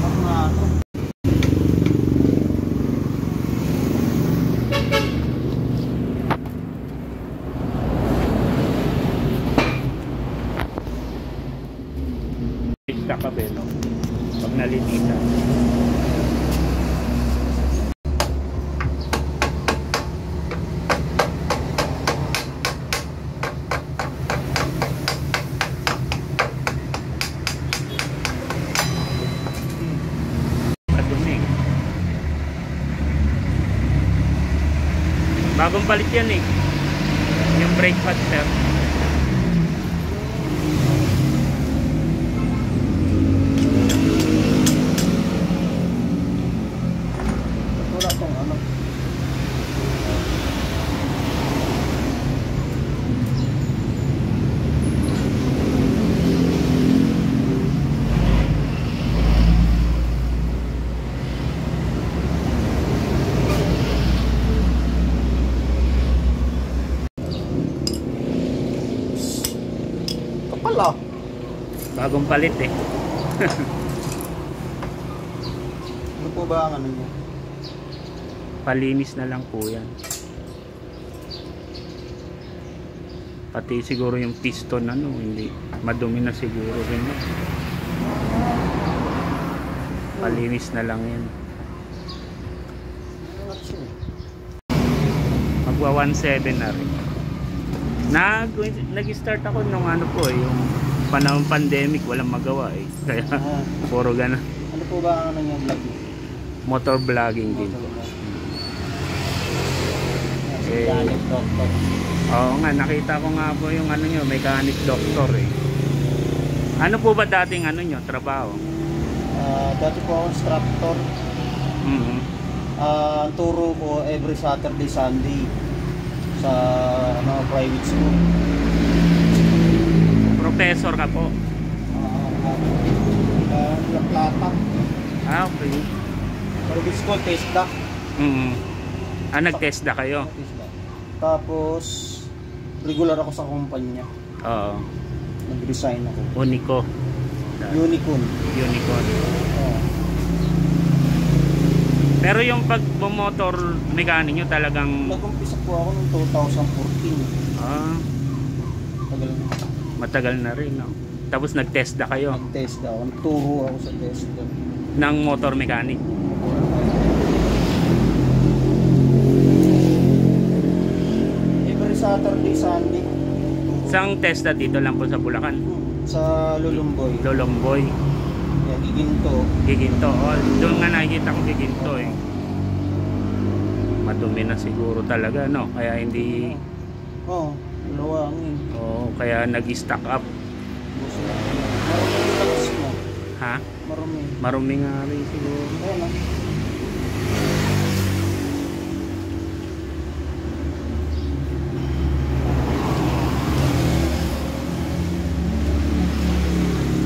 Ang nga ano. Pista ka ba, no? Pag nalinisan. Bagong palit yan eh. Yung brake pad, sir. Wala tong ano. Kapal ah. Bagong palit eh. Ano po ba ang ano niya? Palinis na lang po yan. Pati siguro yung piston ano, hindi madumi na siguro rin. Palinis na lang yan. Magwa 1.7 na rin. Nag-start ako nung ano po yung panahon pandemic, walang magawa eh. Kaya puro gana. Ano po ba ang ano niya vlog? Motor vlogging din po. Mechanic doctor. Oo nga, nakita ko nga po yung ano nyo, mechanic doctor eh. Ano po ba dating ano nyo, trabaho? Dati po ako instructor. Ang turo ko every Saturday, Sunday sa ano, private school. Professor ka po? La Plata. Ah, okay. Private school, TESDA. Nag-TESDA kayo? Tapos regular ako sa kumpanya. Oo. Nag-resign ako. Unico. Unicorn. Oo. Pero yung pag-motor mechanic nyo talagang... Nag-umpisa po ako noong 2014. Ah, Tagal na. matagal na rin, no? Tapos nag-TESDA kayo? Nag-TESDA ako. Nagturo ako sa TESDA. Ng motor mechanic? Every Saturday, Sunday. Isang TESDA dito lang po sa Bulacan? Sa Lulumboy. Lolomboy. Yeah, Giginto. Giginto. Oh, doon nga nakikita ko Giginto eh. Madumi na siguro talaga, no? Kaya hindi... Oo, luwangin. Oo, kaya nag-stock up. Marumi yung labas mo. Ha? Marumi. Marumi nga rin siguro. Ayan ah.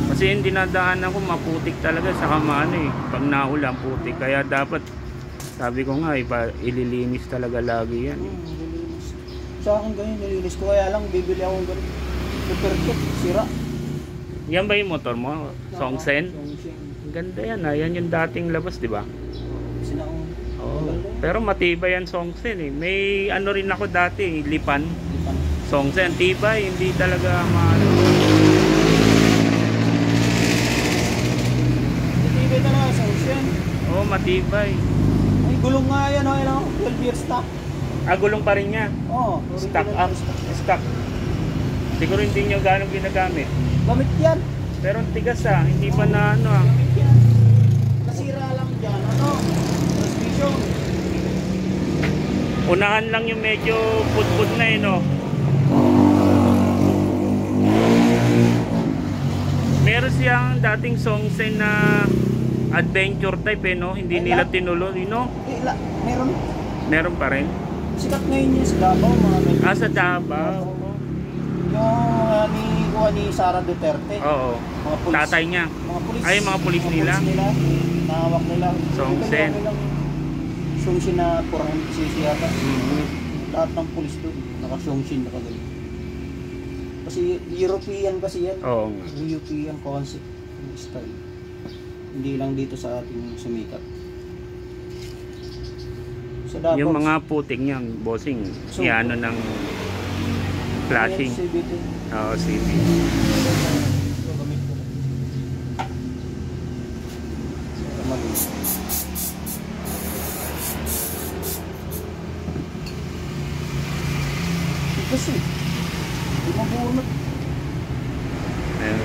Kasi yung dinadaanan ko maputik talaga sa kamano eh. Pag naulan putik. Kaya dapat, sabi ko nga, ililinis talaga lagi yan. Nilinis. Sa akin ganyan, nilinis ko. Kaya lang, bibili akong ganyan. Super kit, sira. Yan ba yung motor mo? Songsen? Songsen. Ganda yan ha. Yan yung dating labas, di ba? Sinaong. Oo. Pero matibay yan Songsen eh. May ano rin ako dati, Lipan. Songsen, tibay. Hindi talaga Matibay talaga, Songsen. Oo, matibay. Ay, gulong nga yan, oh, 12 years stock. Gulong pa rin niya. Oo. Stock up. Stock. Siguro hindi nyo gano'ng ginagamit. Gamit yan. Pero tigas hindi pa na ano Gamit yan. Nasira lang dyan, ano? Transmission. Unahan lang yung medyo putput na no. Meron siyang dating Songsen na adventure type no. Hindi nila tinuloy no. Meron. Meron pa rin. Sikat ngayon yung sa Davao, mga ganyan. Sa Davao. Yung ni Sara Duterte. Oo. Mga pulis. Tatay niya. Mga pulis. Ay, mga pulis nila. Nahawak nila. Songsen. Songsen na 400cc yata. Lahat ng pulis doon. Naka-Songsen na kagaling. Kasi European kasi yan. Oo nga. European concept. Style. Hindi lang dito sa ating sumikat. Sa Davao, Yung mga putik niyan, bossing, So, iano ng flashing. CBT. Oo, CB. Gamit ko. Mali. Kasi, hindi mabunot. Eh,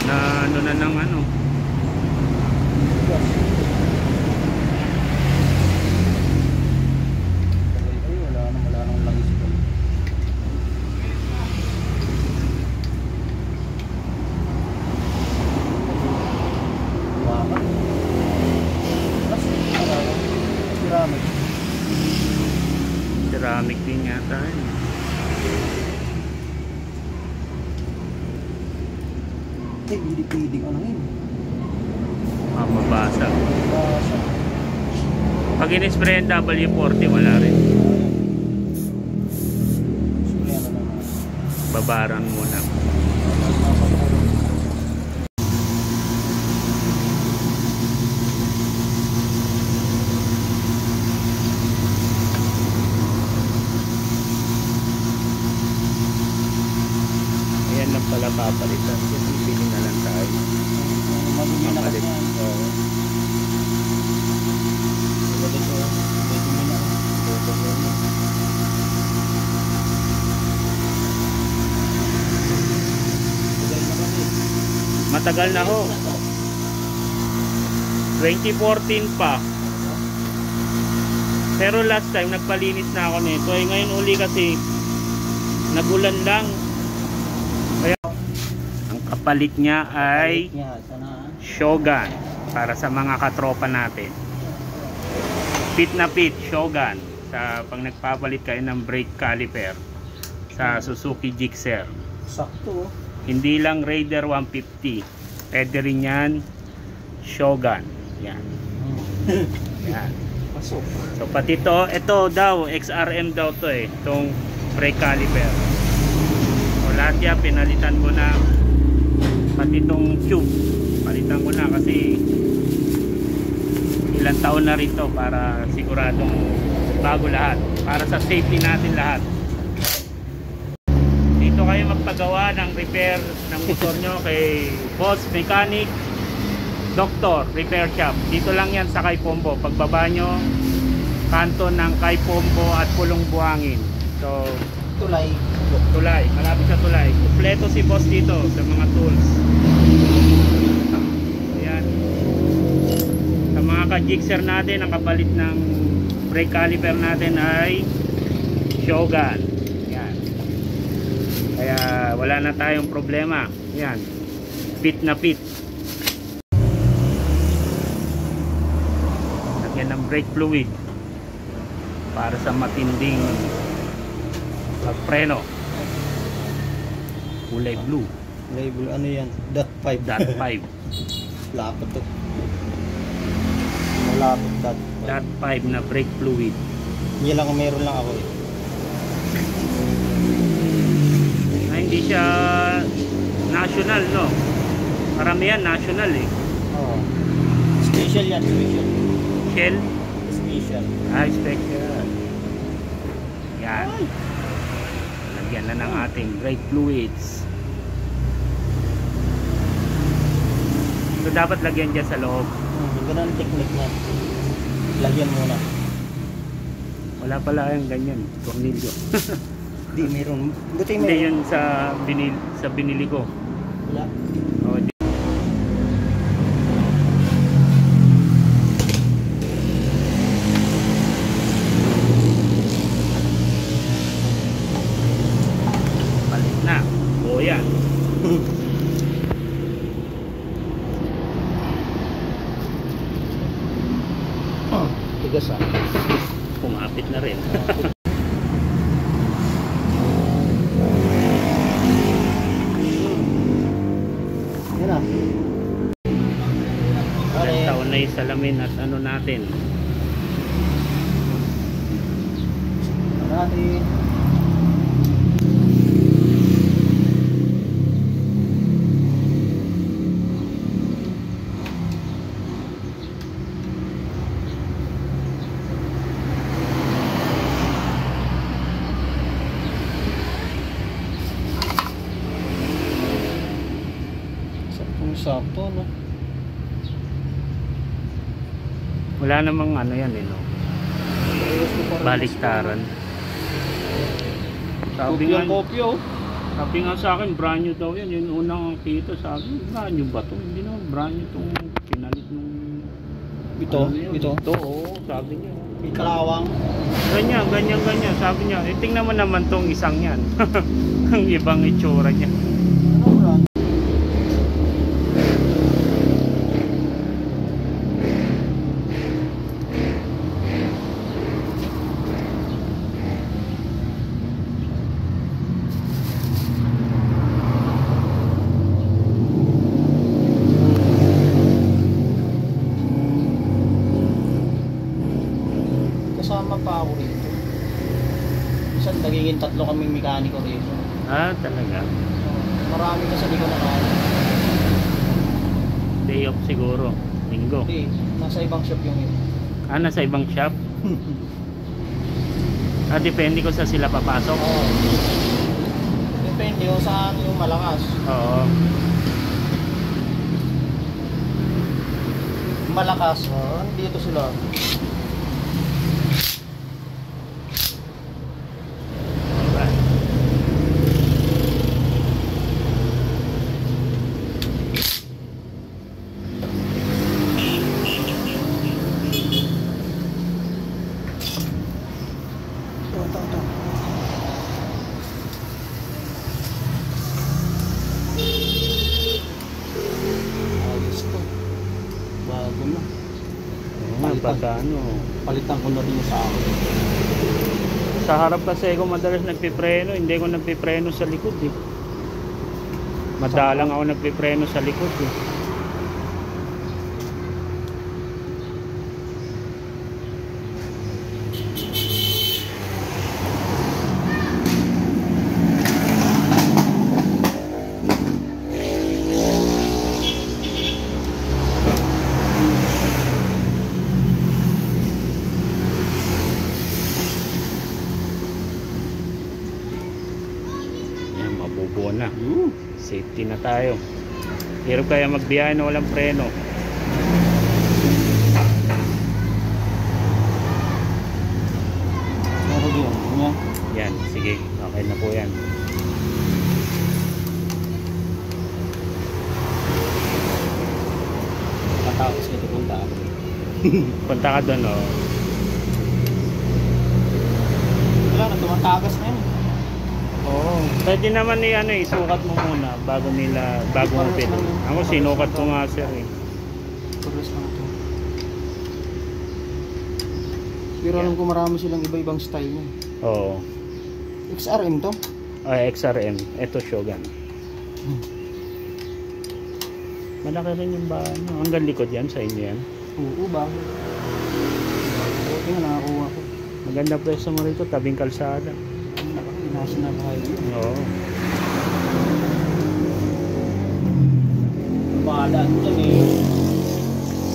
na ano na ng ano. Ay, wala nang langis ko. Bakit? Kasi, ceramic. Ceramic din yata yun. Hindi pwedeng ano yun. Mabasa. Basa. Pag in-spray ang W40, wala rin. Sige, ano naman. Babaran muna. Ayan lang pala papalitan. Kasi pili na lang tayo. Madumi na kasi Papalit. yan. Oo. Wala ito. Madumi na. Tagal na kasi. Matagal na ho. 2014 pa. Pero last time nagpalinis na ako nito. Eh ngayon uli kasi nagulan lang. Kaya ang kapalit niya ay Niya, sana. Shogun para sa mga katropa natin. Pit na pit Shogun sa pag nagpapalit kayo ng brake caliper sa Suzuki Gixxer. Sakto. Hindi lang Raider 150. Pwede rin yan Shogun. Yan. Yan. Pasok. So pati ito daw XRM daw to eh, itong brake caliper. So lahat yan pinalitan ko na, pati itong tube palitan ko na kasi ilang taon na rin to para siguradong bago lahat, para sa safety natin lahat. Dito kayo magpagawa ng repair ng motor nyo kay Boss Mechanic Doctor Repair Shop. Dito lang yan sa Kaipombo. Pagbaba nyo, kanto ng Kaipombo at Pulong Buhangin. So, Tulay. Tulay, malapit sa Tulay. Kumpleto si Boss dito sa mga tools. Ayan. Sa mga ka-Gixxer natin, ang kapalit ng brake caliper natin ay Shogun. Ayan. Kaya wala na tayong problema. Ayan. Pit na pit. Lagyan ng brake fluid para sa matinding pagpreno. Kulay blue. Label, ano yan? Dot 5. Dot 5. Lapot to. Malapot dot 5. Dot 5 na brake fluid. Yan lang, meron lang ako eh. Na hindi siya national, no? Karamihan national eh. Oo. Special yan, special. Shell, Special. special. Yan. Lagyan na ng ating brake fluids. So dapat lagyan dyan sa loob. Ganun ang technique na. Lagyan muna. Wala pala yung ganyan, tornilyo. Di, meron. Buti Hindi meron. yun sa binili ko. Wala. Oh, palit na. O yan. Tigas ah. Kumapit na rin. Yan ah. Ilang taon na yung salamin at ano natin. Natin. Sakto, no? Wala namang ano yan eh, no? Ayos ko pa rin. Baliktaran. Sabi Kopya nga, ang kopya, oh. sabi nga sa akin, brand new daw yan. Yung unang kita sa akin, brand new ba to? Hindi naman brand new itong pinalit nung... Ito? ano yun? Ito? Ito, oo, sabi niya. May kalawang. Ganyan, ganyan, ganyan. Sabi niya, tingnan mo naman tong isang yan. Ang ibang itsura niya. Ano brand? Kasama pa ako rito. Minsan nagiging 3 kaming mekaniko rito. Ah, talaga. Marami kasi di ko nakala. Day off siguro. Linggo. Hindi, nasa ibang shop yung yun. Ah, nasa ibang shop? Ah, depende ko sa sila papasok. Oo. Depende kung saan yung malakas. Oo. Malakas, dito sila. Alright. Ito. Ayos to. Bago na. Oo nga, pagka ano. Palitan ko na rin yung sa akin. Sa harap kasi ako madalas nagpipreno. Hindi ko nagpipreno sa likod eh. Madalang ako nagpipreno sa likod eh. Yan, mabubuo na. Safety na tayo. Hirap kaya magbiyahe na walang preno. Ano yun? Ano? Yan, sige. Okay na po yan. Katapos ito punta ako. Punta ka doon, oh. Wala na, tumatagas na yun. Oo. Pwede naman ano isukat mo muna bago mo pili. Ako sinukat ko nga sir eh. Progress lang ito. Pero alam ko marami silang iba-ibang style niya. Oo. XRM to? Ay, XRM. Ito Shogun. Malaki rin yung bahay nyo. Hanggang likod yan sa inyo yan. Oo, bakit? Okay nga, nakakuha ko. Maganda pwesto mo rito, tabing kalsada. National highway. Oo. Mahalaan mo dyan eh.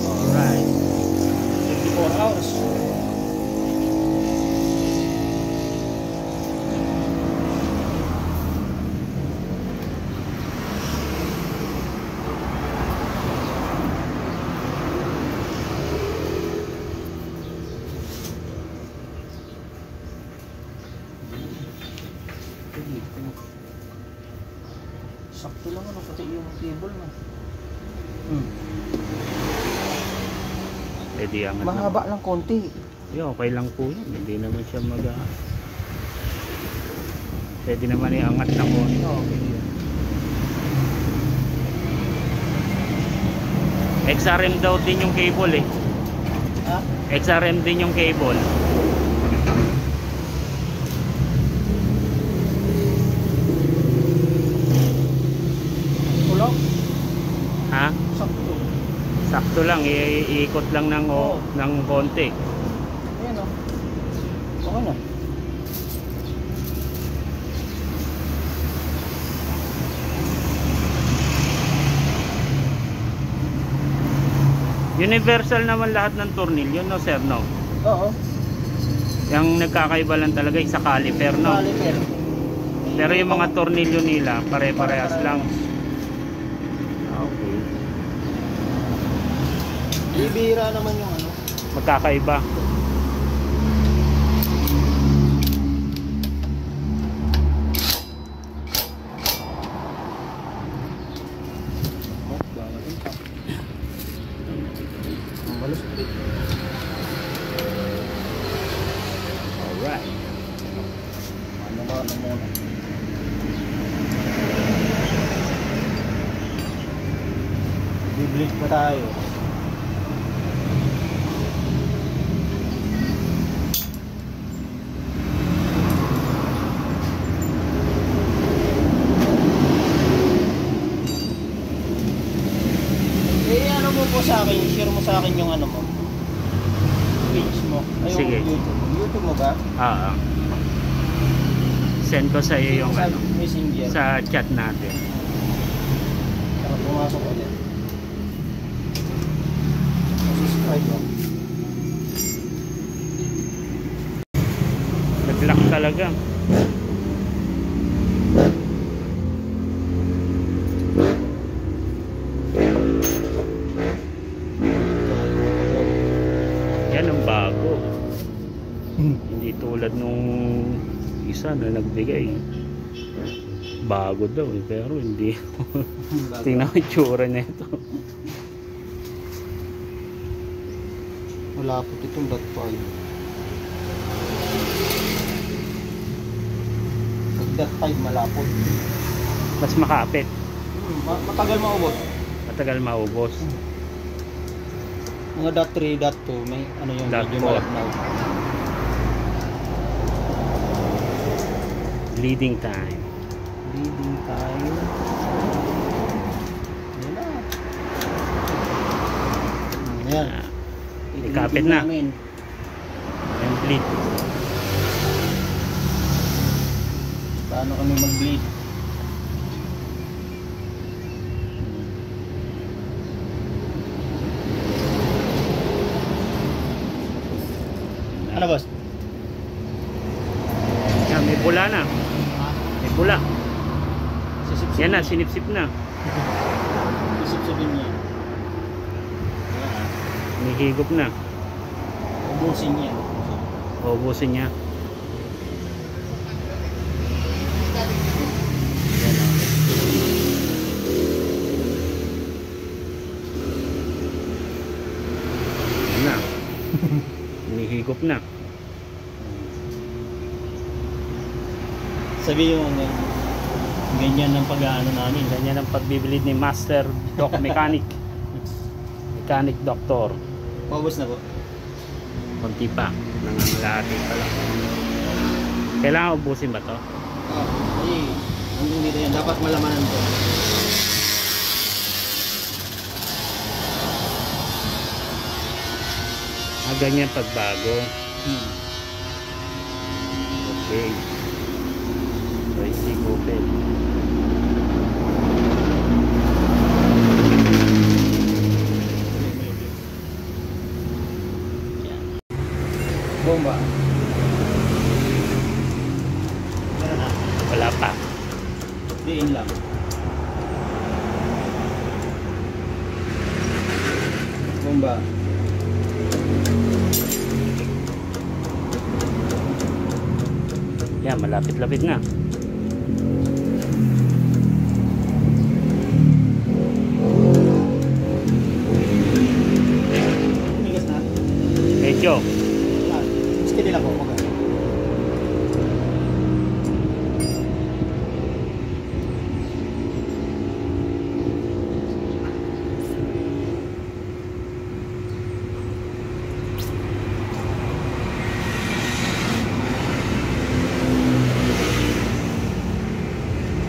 Alright. 24 hours. Sakto lang ano, pati yung cable mo. Pwede angat na. Mahaba lang konti. Yeah, okay lang po yun. Hindi naman siya pwede naman iangat na po. Okay. XRM daw din yung cable eh. Ha? XRM din yung cable. Tulog? Ha? Sakto. Sakto lang, iikot lang ng konti. Ayan o. Okay na. Universal naman lahat ng tornilyo, no sir, no? Oo. Yung nagkakaiba lang talaga sa caliper, no? Caliper. Pero yung mga tornilyo nila, pare-parehas lang. Okay. Bibira naman yung ano. magkakaiba. Malos. Alright. Ano muna. Biblit pa tayo. Ano mo po sa akin, share mo sa akin yung ano mo. Page mo. Ay, yung Sige. YouTube. YouTube mo ba? Send ko sa iyo yung sa ano, Messenger. sa chat natin. Saka pumasok ulit. Subscribe mo. Nag-lock talaga. Yan ang bago. Hindi tulad nung isa na nagbigay. Bago daw eh, pero hindi. Tingnan mo yung tsura nito. Wala po itong .5. Pag .5 malapot. Mas makapit. Matagal maubos. Matagal maubos. Mga .3, .2, may ano yung Dot medyo four. malabnaw. Leading time. Leading time. Yan na. Yan. Ah, ikapit na. Namin. And bleed. Paano kami mag-bleed? Ano boss? Yan, may bula na. May bula. Sisip-sip. Yan na, sinipsip na. Sisip-sipin niya. May higop na. Ubusin niya. Ubusin niya. Yan na. May higop na. Sabi yung ganyan ng pag-aano namin. Ganyan ang pagbibilid ni Master Doc Mechanic. Mechanic Doctor. Paubos na po. Konti pa. Nangangalati pa lang. Kailangan ubusin ba to? Ay, hanggang dito yan. Dapat malamanan to. Ganyan pagbago. Okay. So, hindi open. Bomba. Meron na. Wala pa. Diin lang. Bomba. Yan, malapit-lapit na. Tumigas na. Medyo. Steady lang po. Okay.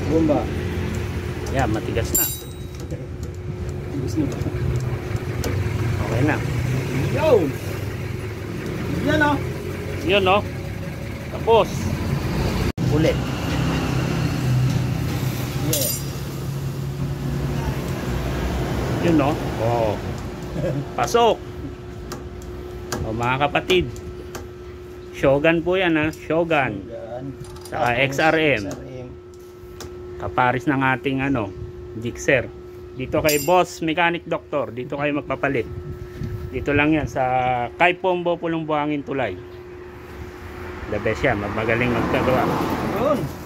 Bomba. Yan, matigas na. Tumigas na ba? Okay na. Yo! Yan o. Yun, no? Tapos. Ulit. Yeah. Yun, no? Oh. Pasok. O, mga kapatid. Shogun po yan, ha? Shogun. Yan. Saka Tapos, XRM. XRM. Kaparis ng ating, ano, Gixxer. Dito kay Boss Mechanic Doctor. Dito kayo magpapalit. Dito lang yan sa Kay Pombo, Pulong Buhangin, Tulay. The best yan, magaling magkagawa. Yun.